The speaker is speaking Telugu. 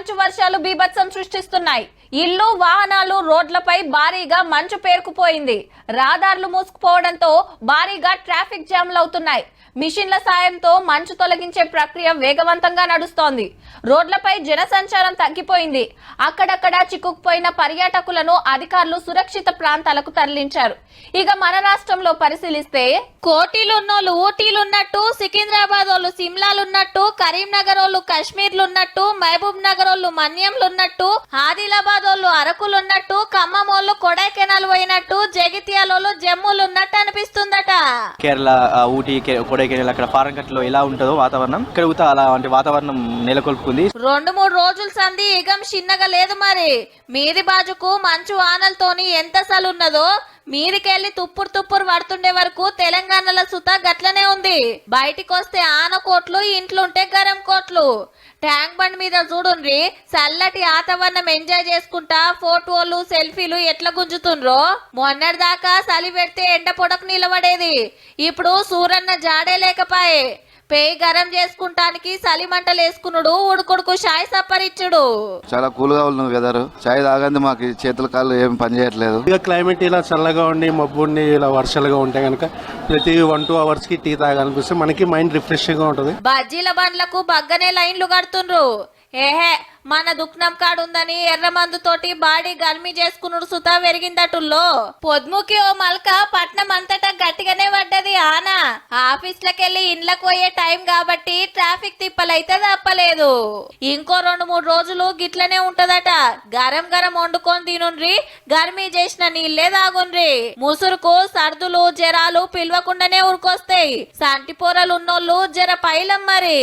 మంచు వర్షాలు బీభత్సం సృష్టిస్తున్నాయి. ఇల్లు వాహనాలు రోడ్లపై భారీగా మంచు పేరుకుపోయింది. రహదారులు మూసుకుపోవడంతో భారీగా ట్రాఫిక్ జామ్లు అవుతున్నాయి. మిషన్ల సాయంతో మంచు తొలగించే ప్రక్రియ వేగవంతంగా నడుస్తోంది. రోడ్లపై జనసంచారం తగ్గిపోయింది. అక్కడక్కడ చిక్కుకుపోయిన పర్యాటకులను అధికారులు సురక్షిత ప్రాంతాలకు తరలించారు. ఇక మన రాష్ట్రంలో పరిశీలిస్తే కోటిలున్నోళ్ళు ఊటీలున్నట్టు, సికింద్రాబాద్ వాళ్ళు సిమ్లాలున్నట్టు, కరీంనగర్ వాళ్ళు కశ్మీర్లున్నట్టు, మహబూబ్ నగర్ వాళ్ళు మన్యంలున్నట్టు, ఆదిలాబాద్ వాళ్ళు అరకులున్నట్టు, ఖమ్మం వాళ్ళు కొడైకెనాల్ పోయినట్టు, జగిత్యాలలో జమ్ములున్నట్టు అనిపిస్తుందట. కేరళ ఊటీ కొడైకెనాల్ అక్కడ ఫారంకట్లో ఎలా ఉంటుందో వాతావరణం ఇక్కడ కూడా అలాంటి వాతావరణం నెలకొల్పుకుంది. 2-3 రోజుల సంధి ఇగం చిన్నగా లేదు. మరి మీది బాజుకు మంచు వానలతోని ఎంత సలున్నదో మీదికెళ్లి తుప్పురు పడుతుండే వరకు తెలంగాణలో సుత గట్లనే ఉంది. బయటికి వస్తే ఆనకోట్లు, ఇంట్లుంటే గరం కోట్లు. ట్యాంక్ బండ్ మీద చూడుండ్రి చల్లటి వాతావరణం ఎంజాయ్ చేసుకుంటా ఫోటోలు సెల్ఫీలు ఎట్లా గుంజుతుండ్రో. మొన్నటి దాకా చలి పెడితే ఎండ పొడకు నిలబడేది, ఇప్పుడు సూరన్న జాడే లేకపాయే. పేయి గరం చేసుకుంటానికి చలి మంటలు వేసుకున్నాడు, ఉడుకుడుకు చాయ్ సప్పరిచ్చుడు. చాలా కూల్ గా ఉంది వెదర్. చాయ్ తాగంది మాకు చేతుల కాళ్ళు ఏం పని చేయట్లేదు. ఇక క్లైమేట్ ఇలా చల్లగా ఉండి మబ్బు ఉండి ఇలా వర్షాలుగా ఉంటే కనుక ప్రతి 1-2 అవర్స్ కి టీ తాగాలనిపిస్తే మనకి మైండ్ రిఫ్రెష్ గా ఉంటది. బజ్జీల బండ్లకు బగ్గనే లైన్లు కడుతుండ్రు. ఏహే మన దుఃఖం కాడుందని ఎర్రమందు తోటి బాడీ గర్మీ చేసుకున్నాడు సుతా పెరిగిందటుల్లో. పొద్దుముకి ఓ మల్క పట్నం అంతటా గట్టిగానే పడ్డది ఆనా. ఆఫీస్లకెళ్లి ఇండ్లకు పోయే టైం కాబట్టి ట్రాఫిక్ తిప్పలైతే తప్పలేదు. ఇంకో 2-3 రోజులు గిట్లనే ఉంటదట. గరం వండుకొని తినుండ్రి, గర్మీ చేసిన నీళ్లే తాగుండ్రి. ముసురుకు సర్దులు జరాలు పిలవకుండానే ఉరికొస్తాయి. సంటి పొరలు ఉన్నోళ్ళు జర పైలం మరి.